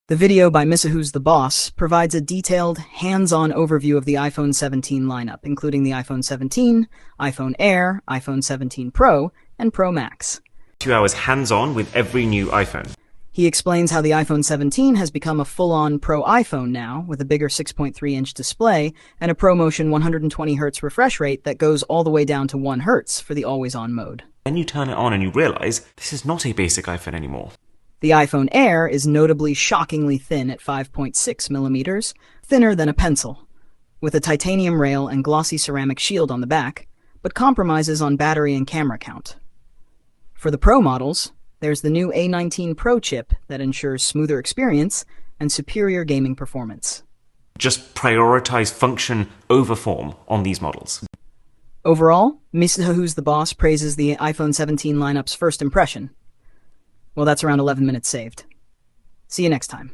The video by Mrwhosetheboss provides a detailed, hands-on overview of the iPhone 17 lineup, including the iPhone 17, iPhone Air, iPhone 17 Pro, and Pro Max. 2 hours hands-on with every new iPhone. He explains how the iPhone 17 has become a full-on Pro iPhone now, with a bigger 6.3-inch display and a ProMotion 120Hz refresh rate that goes all the way down to 1 Hz for the always-on mode. Then you turn it on and you realize this is not a basic iPhone anymore. The iPhone Air is notably shockingly thin at 5.6 millimeters, thinner than a pencil, with a titanium rail and glossy ceramic shield on the back, but compromises on battery and camera count. For the Pro models, there's the new A19 Pro chip that ensures smoother experience and superior gaming performance. Just prioritize function over form on these models. Overall, Mrwhosetheboss praises the iPhone 17 lineup's first impression. Well, that's around 11 minutes saved. See you next time.